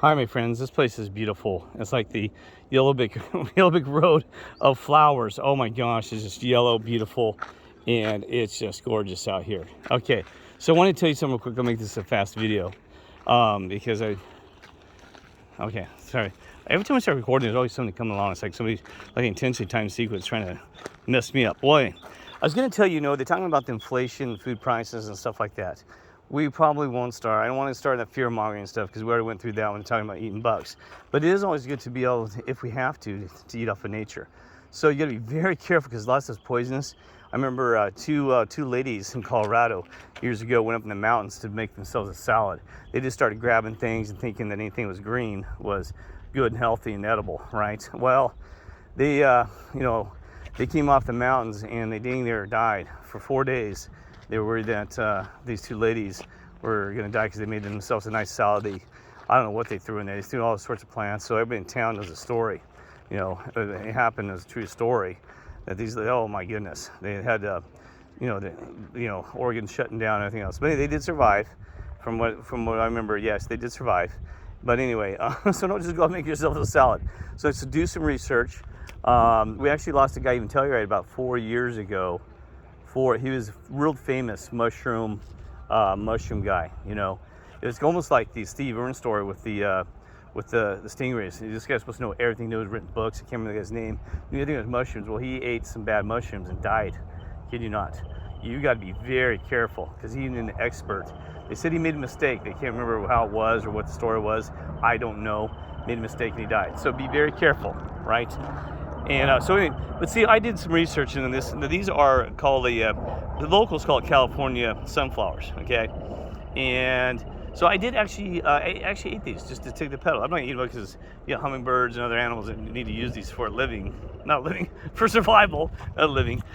Hi, my friends. This place is beautiful. It's like the yellow brick, yellow brick road of flowers. Oh my gosh, it's just yellow, beautiful, and it's just gorgeous out here. Okay, so I want to tell you something real quick. I'll make this a fast video because okay, sorry. Every time I start recording, there's always something coming along. It's like somebody, like intentionally timed sequence, trying to mess me up. Boy, I was going to tell you, they're talking about the inflation, food prices, and stuff like that. We probably won't start. I don't want to start that fear-mongering stuff because we already went through that when talking about eating bugs. But it is always good to be able, if we have to eat off of nature. So you got to be very careful because lots of stuff's poisonous. I remember two ladies in Colorado years ago went up in the mountains to make themselves a salad. They just started grabbing things and thinking that anything that was green was good and healthy and edible, right? Well, they they came off the mountains and they dang near died for 4 days. They were worried that these two ladies were going to die because they made themselves a nice salad. I don't know what they threw in there. They threw all sorts of plants. So everybody in town knows the story. It happened as a true story. That these, oh my goodness, they had, Oregon shutting down and everything else. But anyway, they did survive. From what I remember, yes, they did survive. But anyway, so don't just go and make yourself a salad. So do some research. We actually lost a guy, even Telluride, about 4 years ago. He was a real famous mushroom guy. It was almost like the Steve Irwin story with the stingrays. This guy's supposed to know everything. He knows written books. I can't remember the guy's name. I think it was mushrooms. Well, he ate some bad mushrooms and died. Kid you not. You got to be very careful because he's an expert. They said he made a mistake. They can't remember how it was or what the story was. I don't know. Made a mistake and he died. So be very careful, right? And but see, I did some research into this. These are called the locals call it California sunflowers, okay? And so I did actually ate these just to take the petal. I'm not eating them because hummingbirds and other animals that need to use these for for survival,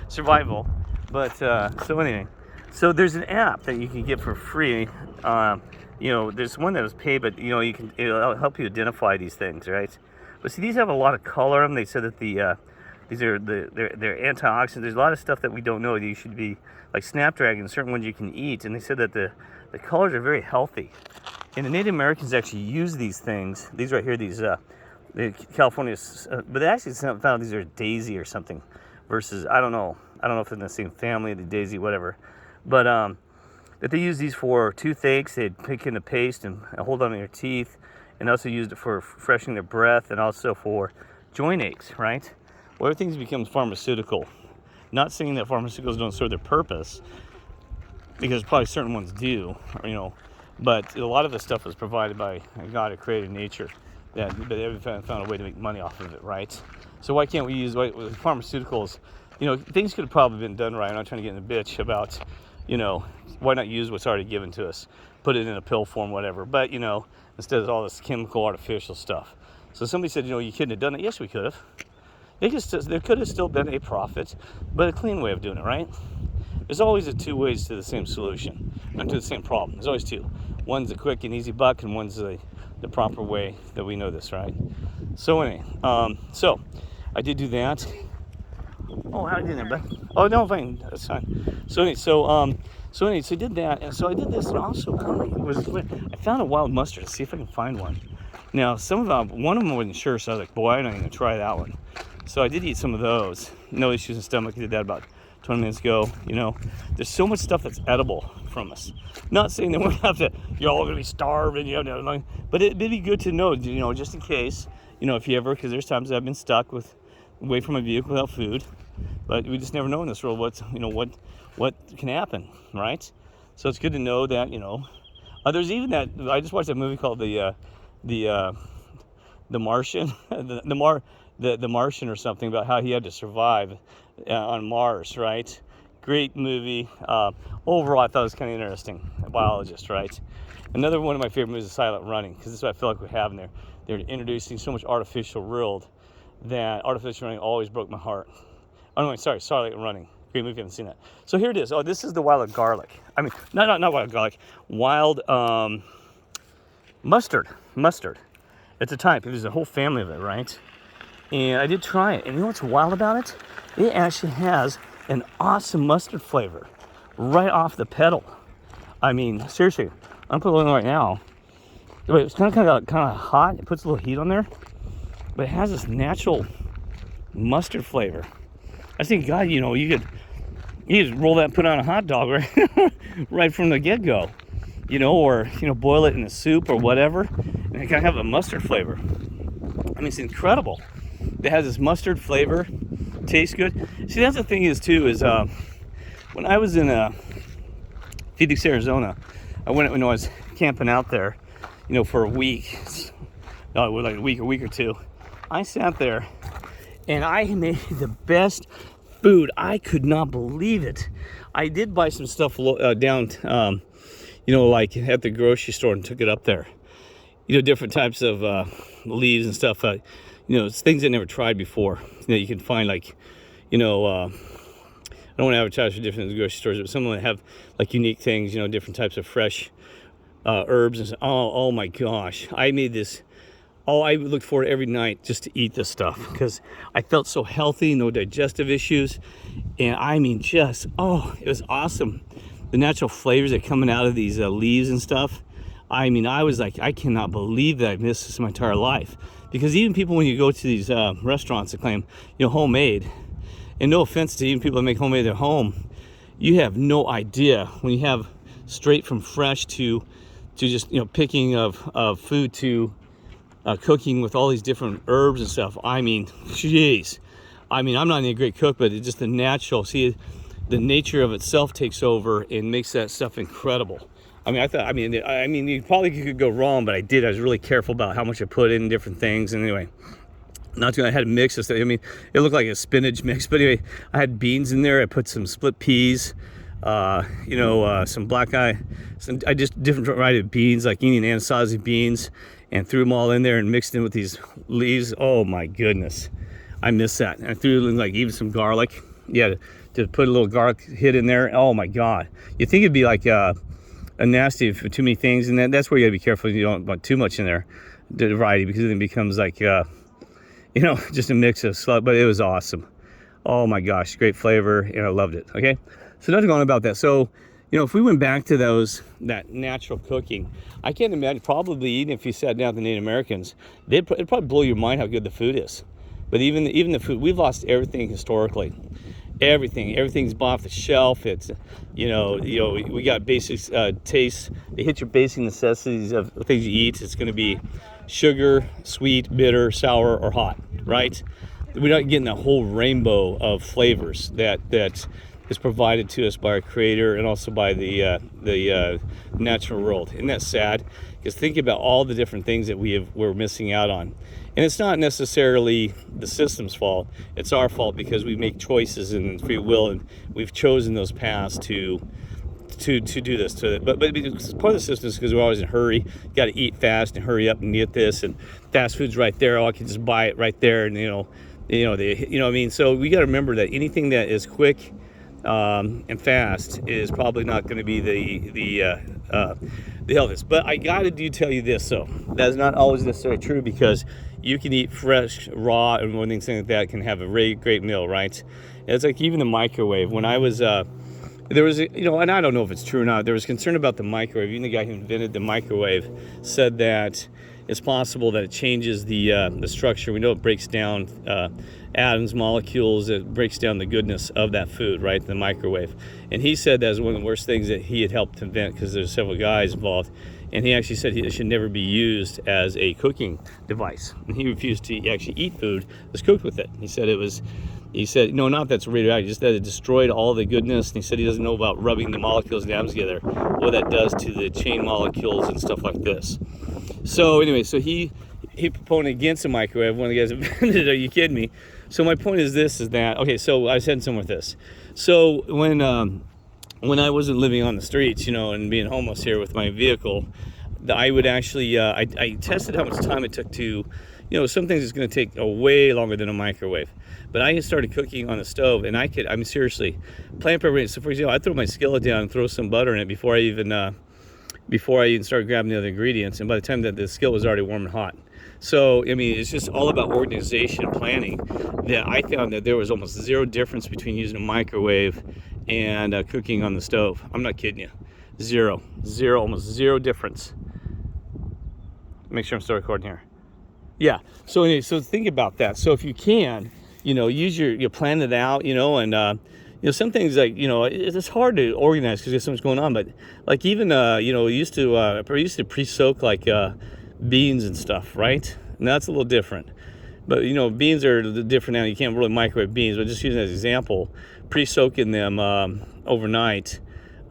survival. But so anyway, so there's an app that you can get for free. There's one that was paid, but it'll help you identify these things, right? But see, these have a lot of color in them. They said that they're antioxidants. There's a lot of stuff that we don't know that you should be, like Snapdragons, certain ones you can eat. And they said that the colors are very healthy. And the Native Americans actually use these things. These right here, the California, but they actually found these are daisy or something versus, I don't know if they're in the same family, the daisy, whatever. But that they use these for toothaches. They'd pick in the paste and hold on to your teeth. And also used it for freshening their breath and also for joint aches, right? Well, everything's become pharmaceutical. Not saying that pharmaceuticals don't serve their purpose, because probably certain ones do, but a lot of the stuff is provided by God who created nature. But they've found a way to make money off of it, right? So why can't we use pharmaceuticals? Things could have probably been done right. I'm not trying to get in a bitch about, why not use what's already given to us? Put it in a pill form, whatever. But, instead of all this chemical, artificial stuff. So somebody said, you couldn't have done it. Yes, we could have. There could have still been a profit, but a clean way of doing it, right? There's always two ways to the same solution, not to the same problem. There's always two. One's a quick and easy buck, and one's the proper way that we know this, right? So anyway, so I did do that. Oh, how did you do that, bud? Oh, no, fine. That's fine. So anyway, so I did that, and so I did this, and also I found a wild mustard. Let's see if I can find one. Now, one of them wasn't sure, so I was like, boy, I'm not even gonna try that one. So I did eat some of those. No issues in stomach. I did that about 20 minutes ago. There's so much stuff that's edible from us. Not saying that you're all gonna be starving, but it'd be good to know, just in case, if you ever, because there's times I've been stuck away from a vehicle without food. But we just never know in this world what can happen, right? So it's good to know that there's even that. I just watched a movie called the Martian, the Martian or something, about how he had to survive on Mars, right? Great movie. Overall, I thought it was kind of interesting. A biologist, right? Another one of my favorite movies is Silent Running, because this is what I feel like we have in there. They're introducing so much artificial world that artificial running always broke my heart. Oh no, sorry, Silent Running. Great movie, if you haven't seen that. So here it is. Oh, this is the wild garlic. I mean, not wild garlic. Wild mustard. It's a type. There's a whole family of it, right? And I did try it. And you know what's wild about it? It actually has an awesome mustard flavor right off the petal. I mean, seriously, I'm putting it on right now. But it's kind of hot. It puts a little heat on there, but it has this natural mustard flavor. I think, God, you know, you could roll that, put on a hot dog right, right from the get-go, you know, or, you know, boil it in a soup or whatever, and it kind of have a mustard flavor. I mean, it's incredible. It has this mustard flavor, tastes good. See, that's the thing is too, is when I was in Phoenix, Arizona, I went when I was camping out there, you know, for a week, like a week or two. I sat there and I made the best food. I could not believe it. I did buy some stuff down, you know, like at the grocery store and took it up there. You know, different types of leaves and stuff. You know, it's things I never tried before. You know, you can find like, you know, I don't want to advertise for different grocery stores, but some of them have like unique things. You know, different types of fresh herbs and stuff. Oh my gosh, I made this. Oh, I looked forward every night just to eat this stuff because I felt so healthy, no digestive issues, and I mean, just it was awesome. The natural flavors that coming out of these leaves and stuff. I mean, I was like, I cannot believe that I missed this my entire life. Because even people, when you go to these restaurants that claim, you know, homemade, and no offense to even people that make homemade at home, you have no idea when you have straight from fresh to just, you know, picking of food to cooking with all these different herbs and stuff. I mean, jeez. I mean, I'm not any great cook, but it's just the natural. See, the nature of itself takes over and makes that stuff incredible. I mean, you probably could go wrong, but I was really careful about how much I put in different things. And anyway, I had a mix of stuff. I mean, it looked like a spinach mix, but anyway, I had beans in there. I put some split peas, you know, some black eye, I just different variety of beans, like Indian Anasazi beans, and threw them all in there and mixed in with these leaves. Oh my goodness, I miss that. And I threw in like even some garlic. Yeah, to put a little garlic hit in there. Oh my God, you think it'd be like a nasty for too many things, and that's where you gotta be careful. You don't want too much in there, the variety, because then it becomes like you know, just a mix of stuff. But it was awesome. Oh my gosh, great flavor, and I loved it. Okay, so nothing on about that. So, you know, if we went back to that natural cooking, I can't imagine, probably even if you sat down with the Native Americans, it'd probably blow your mind how good the food is. But even the food, we've lost everything historically. Everything's off the shelf. It's, you know, we got basic tastes. They hit your basic necessities of things you eat. It's going to be sugar, sweet, bitter, sour, or hot, right? We're not getting a whole rainbow of flavors that is provided to us by our Creator and also by the natural world. Isn't that sad? Because think about all the different things that we're missing out on. And it's not necessarily the system's fault. It's our fault because we make choices and free will, and we've chosen those paths to do this. But part of the system is because we're always in a hurry. Got to eat fast and hurry up and get this, and fast food's right there. Oh, I can just buy it right there, and you know what I mean. So we got to remember that anything that is quick and fast is probably not going to be the healthiest. But I got to tell you this, though. That's not always necessarily true, because you can eat fresh, raw, and one thing like that can have a really great meal, right? And it's like even the microwave. When I was, there was, you know, and I don't know if it's true or not, there was concern about the microwave. Even the guy who invented the microwave said that it's possible that it changes the structure. We know it breaks down atoms, molecules, it breaks down the goodness of that food, right? The microwave. And he said that was one of the worst things that he had helped invent, because there's several guys involved. And he actually said it should never be used as a cooking device. And he refused to actually eat food that's cooked with it. He said, no, not that's radioactive, just that it destroyed all the goodness. And he said he doesn't know about rubbing the molecules and atoms together, what that does to the chain molecules and stuff like this. So anyway, so he proponed against the microwave. One of the guys invented it. Are you kidding me? So my point is that, okay, so I was heading somewhere with this. So when I wasn't living on the streets, you know, and being homeless here with my vehicle, I would actually, I tested how much time it took to, you know, some things it's going to take way longer than a microwave. But I started cooking on the stove, and seriously, plan preparation. So for example, I throw my skillet down and throw some butter in it before I even started grabbing the other ingredients. And by the time that the skillet was already warm and hot. So, I mean, it's just all about organization and planning. That I found that there was almost zero difference between using a microwave and cooking on the stove. I'm not kidding you. Zero, almost zero difference. Make sure I'm still recording here. Yeah. So anyway, so think about that. So if you can, use you plan it out, and some things like, it's hard to organize because there's so much going on. But like even I used to pre-soak like beans and stuff, right? And that's a little different. But beans are different now. You can't really microwave beans, but just using as an example, pre-soaking them overnight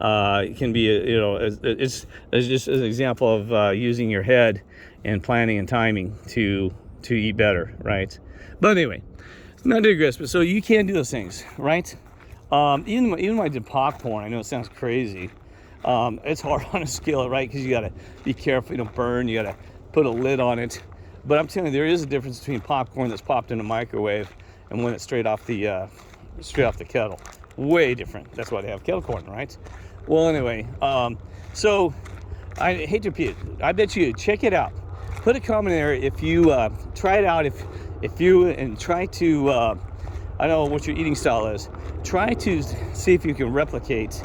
can be it's just an example of using your head and planning and timing to eat better, right? But anyway, not digress. But so you can do those things, right? Even when I did popcorn, I know it sounds crazy. It's hard on a skillet, right? Because you got to be careful you don't burn. You got to put a lid on it. But I'm telling you, there is a difference between popcorn that's popped in a microwave and when it's straight off the kettle. Way different. That's why they have kettle corn, right? Well, anyway, so I hate to repeat it. I bet you check it out. Put a comment there if you try it out. If you and try to I don't know what your eating style is. Try to see if you can replicate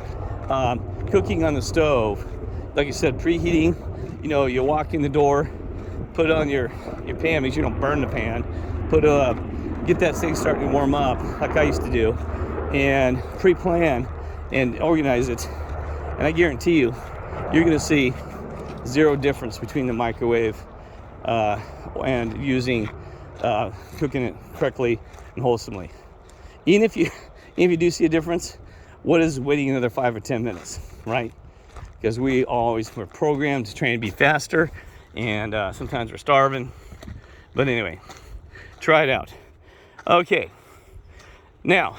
cooking on the stove. Like I said, preheating. You walk in the door, put on your pan, make sure you don't burn the pan. Get that thing starting to warm up, like I used to do, and pre-plan and organize it. And I guarantee you, you're going to see zero difference between the microwave and using cooking it correctly and wholesomely. Even if you do see a difference, what is waiting another 5 or 10 minutes, right? Because we're programmed to train to be faster, and sometimes we're starving. But anyway, try it out. Okay. Now,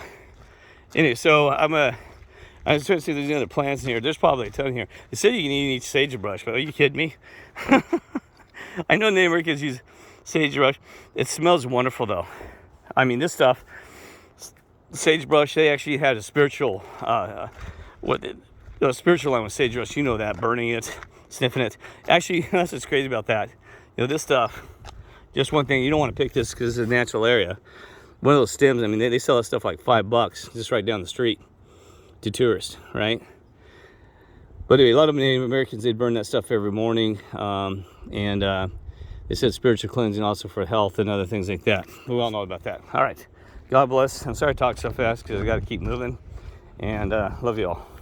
anyway, so I was trying to see if there's any other plants in here. There's probably a ton here. They said you can eat sagebrush, but are you kidding me? I know Native Americans use sagebrush. It smells wonderful, though. I mean, this stuff, sagebrush, they actually had a spiritual, spiritual line with sagebrush. You know that, burning it, sniffing it. Actually, that's what's crazy about that. This stuff, just one thing, you don't want to pick this because it's a natural area. One of those stems, I mean, they sell that stuff like $5 just right down the street to tourists, right? But anyway, a lot of Native Americans, they'd burn that stuff every morning. And they said spiritual cleansing also for health and other things like that. We all know about that. All right. God bless. I'm sorry I talk so fast because I got to keep moving. And love you all.